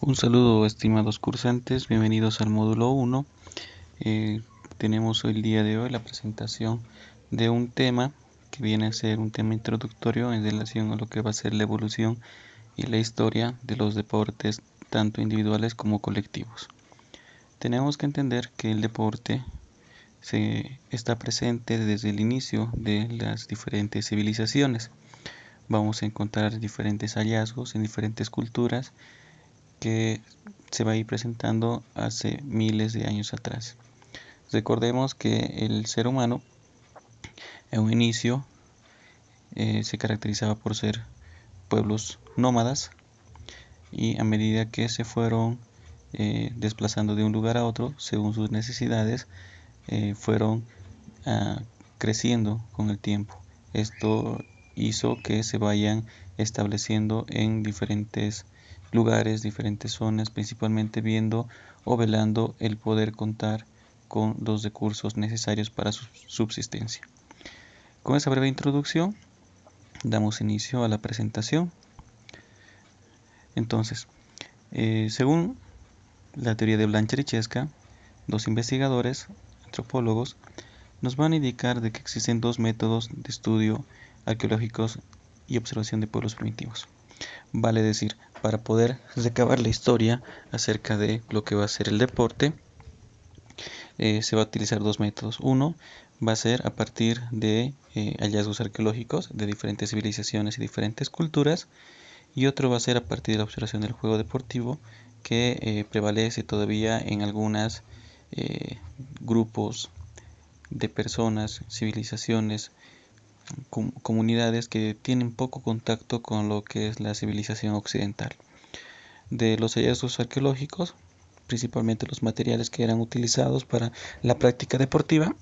Un saludo, estimados cursantes, bienvenidos al módulo 1. Tenemos el día de hoy la presentación de un tema que viene a ser un tema introductorio en relación a lo que va a ser la evolución y la historia de los deportes, tanto individuales como colectivos. Tenemos que entender que el deporte está presente desde el inicio de las diferentes civilizaciones. Vamos a encontrar diferentes hallazgos en diferentes culturas que se va a ir presentando hace miles de años atrás. Recordemos que el ser humano en un inicio se caracterizaba por ser pueblos nómadas, y a medida que se fueron desplazando de un lugar a otro según sus necesidades, fueron creciendo con el tiempo. Esto hizo que se vayan estableciendo en diferentes lugares, diferentes zonas, principalmente viendo o velando el poder contar con los recursos necesarios para su subsistencia. Con esa breve introducción damos inicio a la presentación. Entonces, según la teoría de Blanchard y Chesca, dos investigadores, antropólogos, nos van a indicar de que existen dos métodos de estudio arqueológicos y observación de pueblos primitivos. Vale decir, para poder recabar la historia acerca de lo que va a ser el deporte, se va a utilizar dos métodos. Uno va a ser a partir de hallazgos arqueológicos de diferentes civilizaciones y diferentes culturas, y otro va a ser a partir de la observación del juego deportivo, que prevalece todavía en algunos grupos de personas, civilizaciones, comunidades que tienen poco contacto con lo que es la civilización occidental. De los hallazgos arqueológicos, principalmente los materiales que eran utilizados para la práctica deportiva,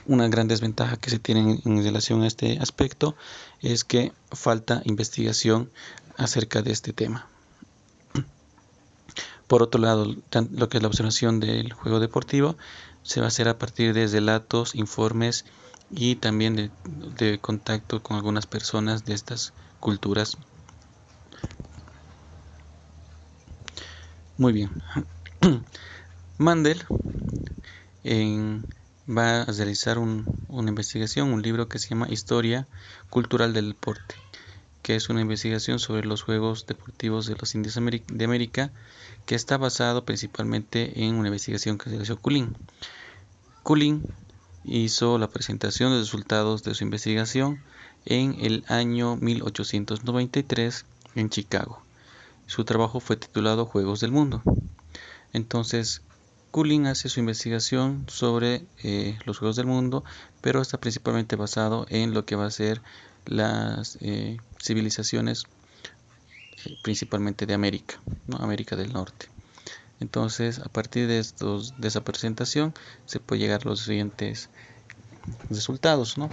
una gran desventaja que se tiene en relación a este aspecto es que falta investigación acerca de este tema. Por otro lado, lo que es la observación del juego deportivo se va a hacer a partir de relatos, informes y también de contacto con algunas personas de estas culturas. Muy bien. Mandel va a realizar una investigación, un libro que se llama Historia Cultural del Deporte, que es una investigación sobre los juegos deportivos de los indios de América, que está basado principalmente en una investigación que realizó Culin. Culin hizo la presentación de resultados de su investigación en el año 1893 en Chicago. Su trabajo fue titulado Juegos del Mundo. Entonces, Culin hace su investigación sobre los Juegos del Mundo, pero está principalmente basado en lo que va a ser las civilizaciones principalmente de América, ¿no? América del Norte. Entonces, a partir de esa presentación se puede llegar a los siguientes resultados, ¿no?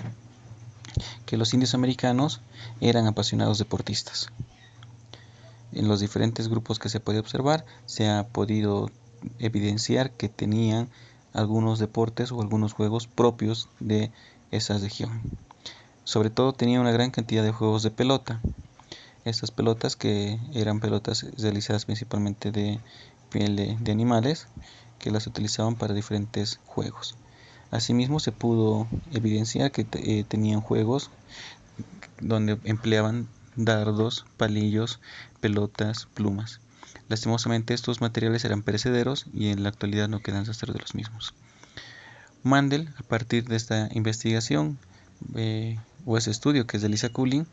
Que los indios americanos eran apasionados deportistas. En los diferentes grupos que se puede observar, se ha podido evidenciar que tenían algunos deportes o algunos juegos propios de esa región. Sobre todo tenían una gran cantidad de juegos de pelota. Estas pelotas, que eran pelotas realizadas principalmente de piel de animales, que las utilizaban para diferentes juegos. Asimismo, se pudo evidenciar que tenían juegos donde empleaban dardos, palillos, pelotas, plumas. Lastimosamente, estos materiales eran perecederos y en la actualidad no quedan rastros de los mismos. Mandel, a partir de esta investigación o ese estudio que realiza Culin,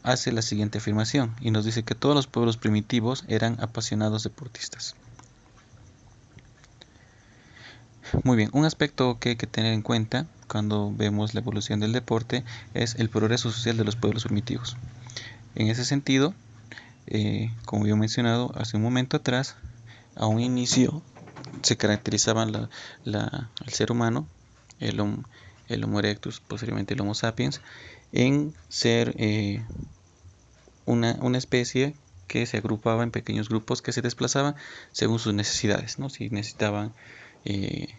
hace la siguiente afirmación y nos dice que todos los pueblos primitivos eran apasionados deportistas. Muy bien, un aspecto que hay que tener en cuenta cuando vemos la evolución del deporte es el progreso social de los pueblos primitivos. En ese sentido, como yo he mencionado hace un momento atrás, a un inicio se caracterizaban el ser humano, el Homo erectus, posteriormente el Homo sapiens, en ser una especie que se agrupaba en pequeños grupos que se desplazaban según sus necesidades, ¿no? Si necesitaban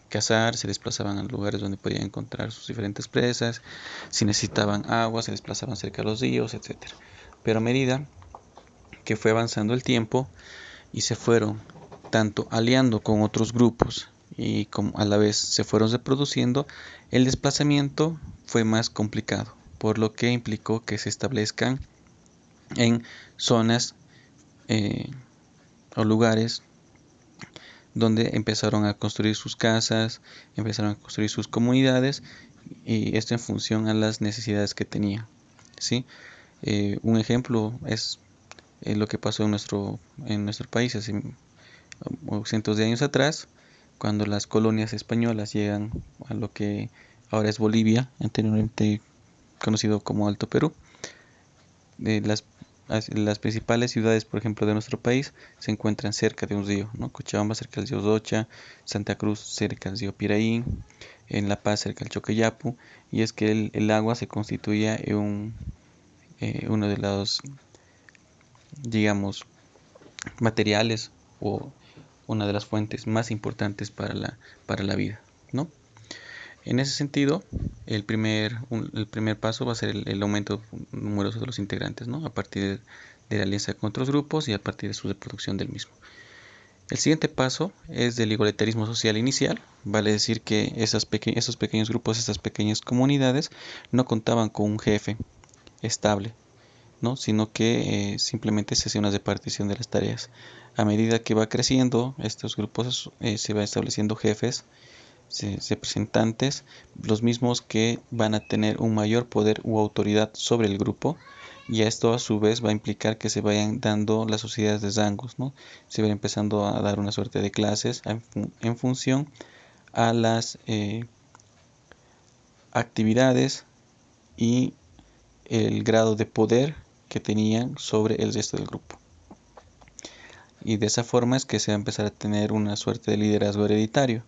cazar, se desplazaban a lugares donde podían encontrar sus diferentes presas. Si necesitaban agua, se desplazaban cerca de los ríos, etc. Pero a medida que fue avanzando el tiempo, y se fueron tanto aliando con otros grupos y como a la vez se fueron reproduciendo, el desplazamiento fue más complicado, por lo que implicó que se establezcan en zonas o lugares donde empezaron a construir sus casas, empezaron a construir sus comunidades, y esto en función a las necesidades que tenían, ¿sí? Un ejemplo es lo que pasó en nuestro país hace cientos de años atrás, cuando las colonias españolas llegan a lo que ahora es Bolivia, anteriormente conocido como Alto Perú. Las principales ciudades, por ejemplo, de nuestro país se encuentran cerca de un río, ¿no? Cochabamba cerca del río Docha, Santa Cruz cerca del río Piraí, en La Paz cerca del Choqueyapu, y es que el agua se constituía en uno de los, digamos, materiales o una de las fuentes más importantes para la vida, ¿no? En ese sentido, el primer paso va a ser el aumento numeroso de los integrantes, ¿no? A partir de la alianza con otros grupos y a partir de su reproducción del mismo. El siguiente paso es del igualitarismo social inicial, vale decir que esos pequeños grupos, estas pequeñas comunidades, no contaban con un jefe estable, ¿no? Sino que simplemente se hacía una repartición de las tareas. A medida que va creciendo, estos grupos se va estableciendo jefes, representantes, los mismos que van a tener un mayor poder u autoridad sobre el grupo, y esto a su vez va a implicar que se vayan dando las sociedades de rangos, ¿no? Se va empezando a dar una suerte de clases en función a las actividades y el grado de poder que tenían sobre el resto del grupo. Y de esa forma es que se va a empezar a tener una suerte de liderazgo hereditario,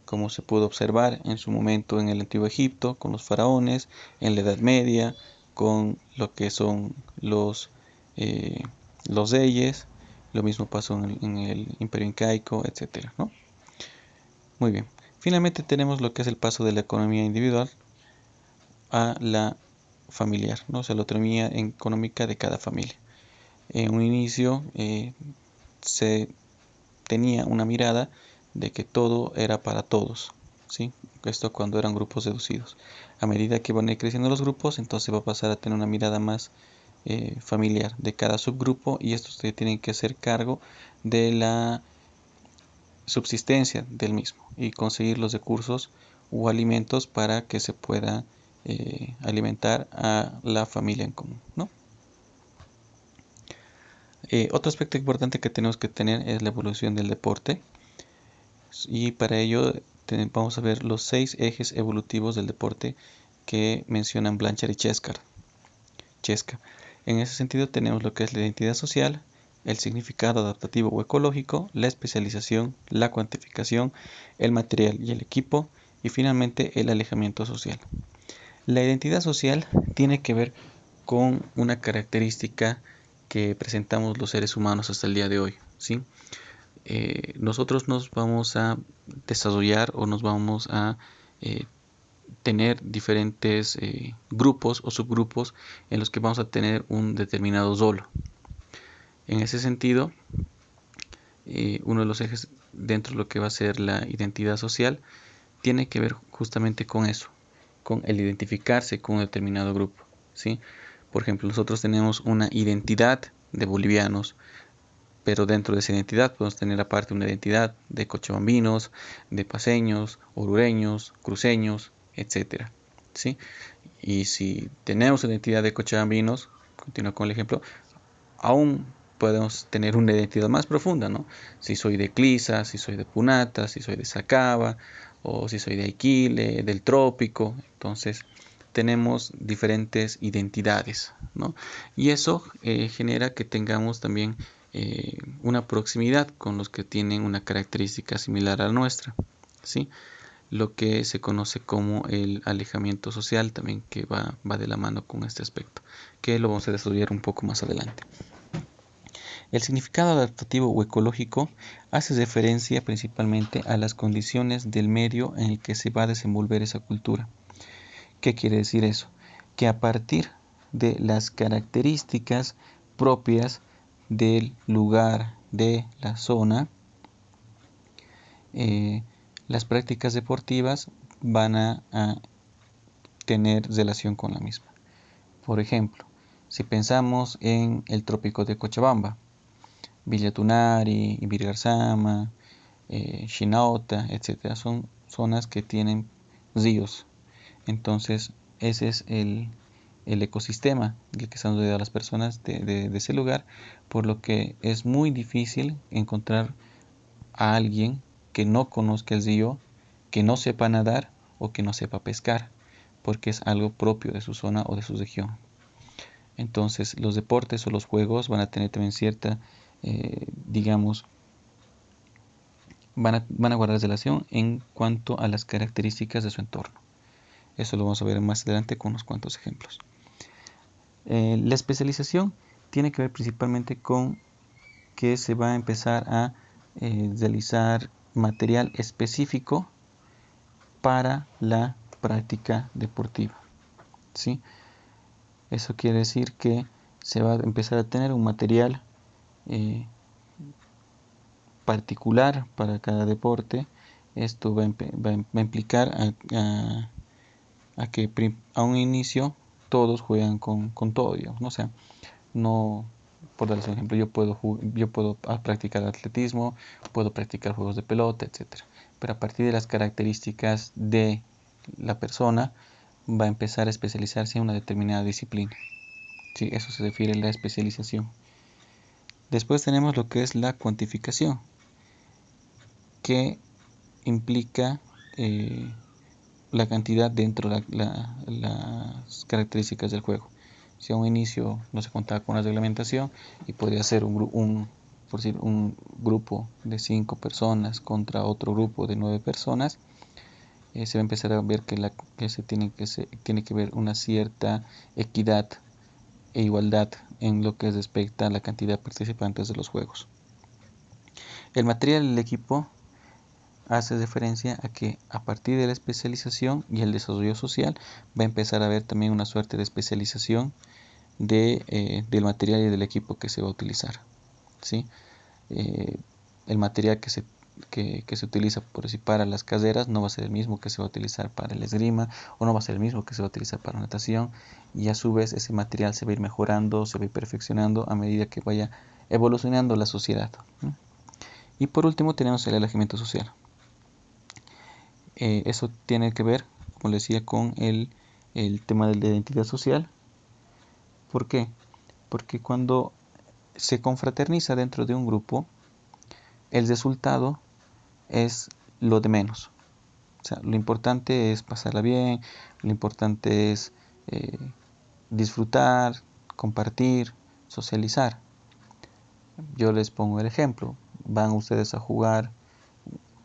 como se pudo observar en su momento en el Antiguo Egipto, con los faraones, en la Edad Media, con lo que son los reyes, lo mismo pasó en el Imperio Incaico, etcétera, ¿no? Muy bien. Finalmente tenemos lo que es el paso de la economía individual a la familiar, ¿no? O sea, la autonomía económica de cada familia. En un inicio se tenía una mirada de que todo era para todos, ¿sí? Esto cuando eran grupos reducidos. A medida que van a ir creciendo los grupos, entonces va a pasar a tener una mirada más familiar de cada subgrupo, y estos tienen que hacer cargo de la subsistencia del mismo y conseguir los recursos o alimentos para que se pueda alimentar a la familia en común, ¿no? Otro aspecto importante que tenemos que tener es la evolución del deporte, y para ello vamos a ver los 6 ejes evolutivos del deporte que mencionan Blanchard y Cheska. En ese sentido tenemos lo que es la identidad social, el significado adaptativo o ecológico, la especialización, la cuantificación, el material y el equipo, y finalmente el alejamiento social. La identidad social tiene que ver con una característica que presentamos los seres humanos hasta el día de hoy, ¿sí? Nosotros nos vamos a desarrollar o nos vamos a tener diferentes grupos o subgrupos en los que vamos a tener un determinado rol. En ese sentido, uno de los ejes dentro de lo que va a ser la identidad social tiene que ver justamente con eso, con el identificarse con un determinado grupo, ¿sí? Por ejemplo, nosotros tenemos una identidad de bolivianos, pero dentro de esa identidad podemos tener aparte una identidad de cochabambinos, de paceños, orureños, cruceños, etcétera, ¿sí? Y si tenemos una identidad de cochabambinos, continúo con el ejemplo, aún podemos tener una identidad más profunda, ¿no? Si soy de Clisa, si soy de Punata, si soy de Sacaba, o si soy de Aiquile, del Trópico. Entonces tenemos diferentes identidades, ¿no? Y eso genera que tengamos también una proximidad con los que tienen una característica similar a la nuestra, ¿sí? Lo que se conoce como el alejamiento social también, que va de la mano con este aspecto, que lo vamos a desarrollar un poco más adelante. El significado adaptativo o ecológico hace referencia principalmente a las condiciones del medio en el que se va a desenvolver esa cultura. ¿Qué quiere decir eso? Que a partir de las características propias del lugar, de la zona, las prácticas deportivas van a tener relación con la misma. Por ejemplo, si pensamos en el trópico de Cochabamba, Villa Tunari, Ibirgarzama, Chinauta, etc. Son zonas que tienen ríos. Entonces, ese es el ecosistema del que están rodeadas las personas de ese lugar, por lo que es muy difícil encontrar a alguien que no conozca el río, que no sepa nadar o que no sepa pescar, porque es algo propio de su zona o de su región. Entonces, los deportes o los juegos van a tener también cierta, digamos, van a guardar relación en cuanto a las características de su entorno. Eso lo vamos a ver más adelante con unos cuantos ejemplos. La especialización tiene que ver principalmente con que se va a empezar a realizar material específico para la práctica deportiva, ¿sí? Eso quiere decir que se va a empezar a tener un material particular para cada deporte. Esto va a implicar a que a un inicio todos juegan con todo, digamos, ¿no? O sea, no, por darles un ejemplo, yo puedo practicar atletismo, puedo practicar juegos de pelota, etcétera. Pero a partir de las características de la persona, va a empezar a especializarse en una determinada disciplina. Sí, eso se refiere a la especialización. Después tenemos lo que es la cuantificación, que implica la cantidad dentro de las características del juego. Si a un inicio no se contaba con una reglamentación y podría ser por decir, un grupo de 5 personas contra otro grupo de 9 personas, se va a empezar a ver que se tiene que ver una cierta equidad e igualdad en lo que respecta a la cantidad de participantes de los juegos. El material del equipo hace referencia a que a partir de la especialización y el desarrollo social va a empezar a haber también una suerte de especialización del material y del equipo que se va a utilizar, ¿sí? El material que se utiliza por decir, para las carreras no va a ser el mismo que se va a utilizar para el esgrima o no va a ser el mismo que se va a utilizar para natación, y a su vez ese material se va a ir mejorando, se va a ir perfeccionando a medida que vaya evolucionando la sociedad, ¿no? Y por último tenemos el alojamiento social. Eso tiene que ver, como les decía, con el tema de la identidad social. ¿Por qué? Porque cuando se confraterniza dentro de un grupo, el resultado es lo de menos. O sea, lo importante es pasarla bien, lo importante es disfrutar, compartir, socializar. Yo les pongo el ejemplo. Van ustedes a jugar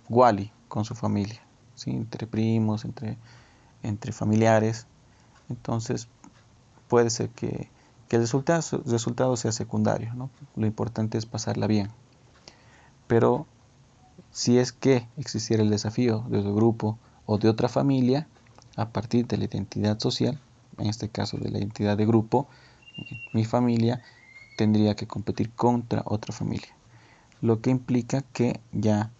Wally con su familia, ¿sí? Entre primos, entre familiares. Entonces puede ser que el resultado sea secundario, ¿no? Lo importante es pasarla bien. Pero si es que existiera el desafío de otro grupo o de otra familia, a partir de la identidad social, en este caso de la identidad de grupo, mi familia tendría que competir contra otra familia, lo que implica que ya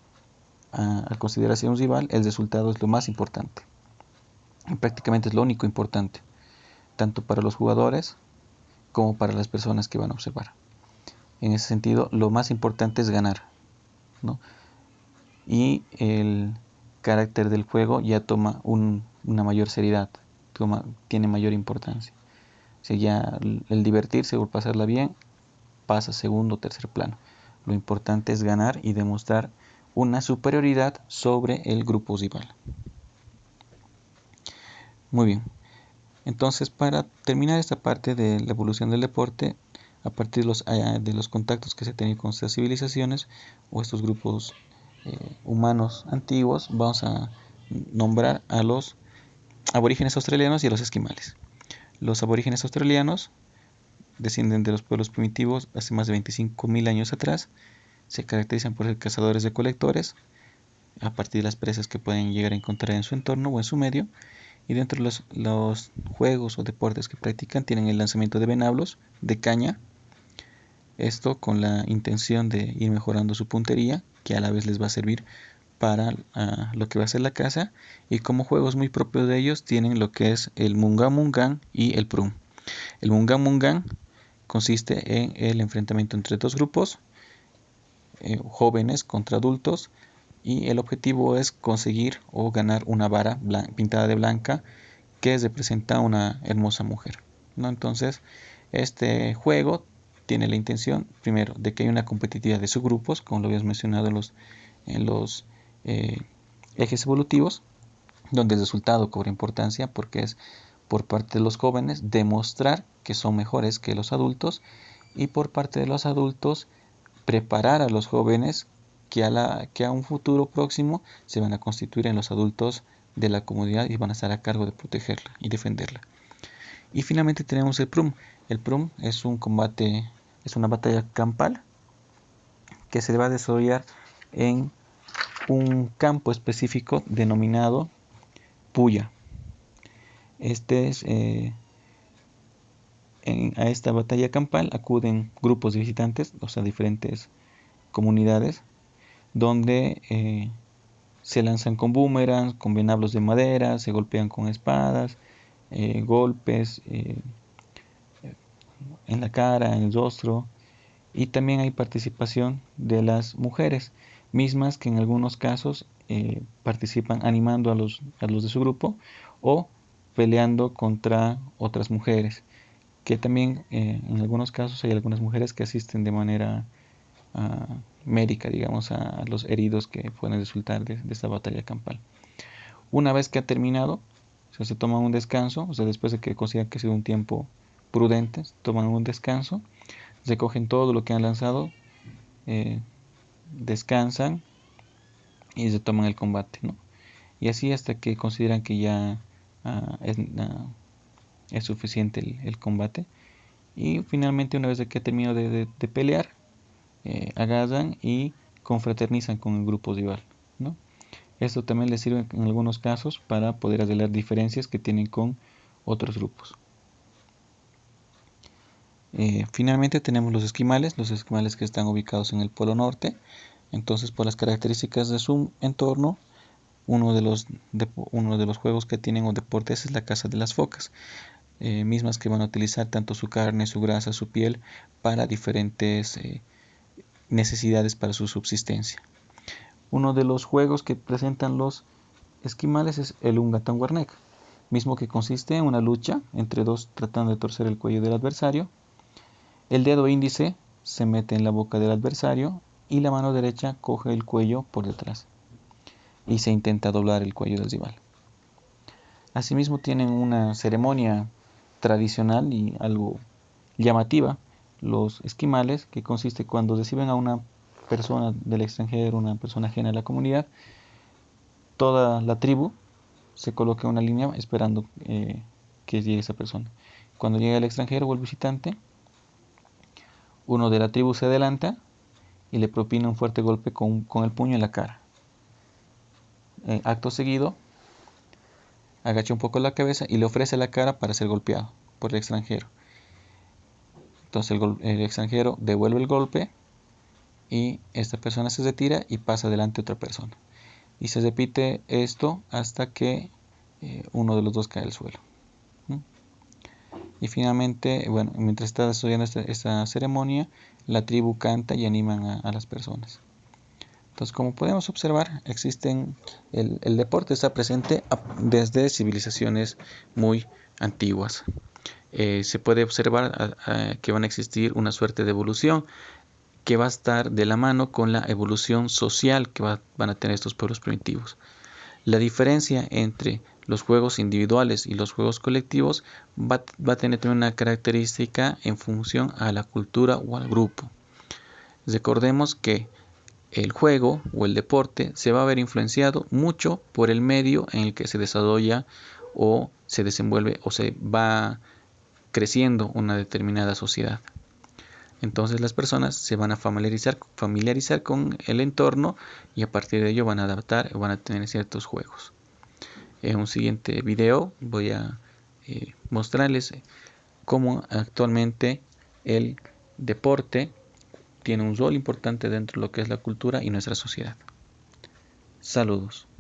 al considerarse un rival, el resultado es lo más importante. Prácticamente es lo único importante, tanto para los jugadores como para las personas que van a observar. En ese sentido, lo más importante es ganar, ¿no? Y el carácter del juego ya toma una mayor seriedad, tiene mayor importancia. O sea, ya el divertirse o pasarla bien pasa a segundo o tercer plano. Lo importante es ganar y demostrar una superioridad sobre el grupo rival. Muy bien. Entonces, para terminar esta parte de la evolución del deporte, a partir de los contactos que se tienen con estas civilizaciones o estos grupos humanos antiguos, vamos a nombrar a los aborígenes australianos y a los esquimales. Los aborígenes australianos descienden de los pueblos primitivos hace más de 25.000 años atrás. Se caracterizan por ser cazadores recolectores a partir de las presas que pueden llegar a encontrar en su entorno o en su medio. Y dentro de los juegos o deportes que practican tienen el lanzamiento de venablos, de caña, Esto con la intención de ir mejorando su puntería, que a la vez les va a servir para lo que va a ser la caza. Y como juegos muy propios de ellos tienen lo que es el Mungan Mungan y el Prum. El Mungan Mungan consiste en el enfrentamiento entre dos grupos, jóvenes contra adultos, y el objetivo es conseguir o ganar una vara pintada de blanca que representa una hermosa mujer, ¿no? Entonces, este juego tiene la intención, primero, de que haya una competitividad de subgrupos, como lo habías mencionado en los ejes evolutivos, donde el resultado cobra importancia porque es por parte de los jóvenes demostrar que son mejores que los adultos, y por parte de los adultos preparar a los jóvenes que a un futuro próximo se van a constituir en los adultos de la comunidad y van a estar a cargo de protegerla y defenderla. Y finalmente tenemos el Prum. El Prum es un combate, es una batalla campal que se va a desarrollar en un campo específico denominado Puya. A esta batalla campal acuden grupos de visitantes, o sea, diferentes comunidades, donde se lanzan con boomerangs, con venablos de madera, se golpean con espadas, golpes en la cara, en el rostro, y también hay participación de las mujeres, mismas que en algunos casos participan animando a los de su grupo o peleando contra otras mujeres, que también en algunos casos hay algunas mujeres que asisten de manera médica, digamos, a los heridos que pueden resultar de esta batalla campal. Una vez que ha terminado, se toman un descanso, o sea, después de que consideran que ha sido un tiempo prudente, toman un descanso, recogen todo lo que han lanzado, eh, descansan y se toman el combate, ¿no? Y así hasta que consideran que ya es suficiente el combate. Y finalmente, una vez que ha terminado de pelear, agarran y confraternizan con el grupo rival, ¿no? Esto también les sirve en algunos casos para poder arreglar diferencias que tienen con otros grupos. Finalmente tenemos los esquimales que están ubicados en el Polo Norte. Entonces, por las características de su entorno, uno de los juegos que tienen o deportes es la caza de las focas, mismas que van a utilizar tanto su carne, su grasa, su piel para diferentes necesidades para su subsistencia. Uno de los juegos que presentan los esquimales es el Ungatan Warnek, mismo que consiste en una lucha entre dos tratando de torcer el cuello del adversario. El dedo índice se mete en la boca del adversario y la mano derecha coge el cuello por detrás y se intenta doblar el cuello del rival. Asimismo tienen una ceremonia tradicional y algo llamativa, los esquimales, que consiste cuando reciben a una persona del extranjero, una persona ajena a la comunidad, toda la tribu se coloca en una línea esperando que llegue esa persona. Cuando llega el extranjero o el visitante, uno de la tribu se adelanta y le propina un fuerte golpe con el puño en la cara. Acto seguido, agacha un poco la cabeza y le ofrece la cara para ser golpeado por el extranjero. Entonces el extranjero devuelve el golpe y esta persona se retira y pasa adelante otra persona. Y se repite esto hasta que uno de los dos cae al suelo. Y finalmente, bueno, mientras está desarrollando esta ceremonia, la tribu canta y animan a las personas. Entonces, como podemos observar, el deporte está presente desde civilizaciones muy antiguas. Se puede observar que van a existir una suerte de evolución que va a estar de la mano con la evolución social que van a tener estos pueblos primitivos. La diferencia entre los juegos individuales y los juegos colectivos va a tener una característica en función a la cultura o al grupo. Recordemos que el juego o el deporte se va a ver influenciado mucho por el medio en el que se desarrolla o se desenvuelve o se va creciendo una determinada sociedad. Entonces las personas se van a familiarizar con el entorno y a partir de ello van a adaptar o van a tener ciertos juegos. En un siguiente video voy a mostrarles cómo actualmente el deporte tiene un rol importante dentro de lo que es la cultura y nuestra sociedad. Saludos.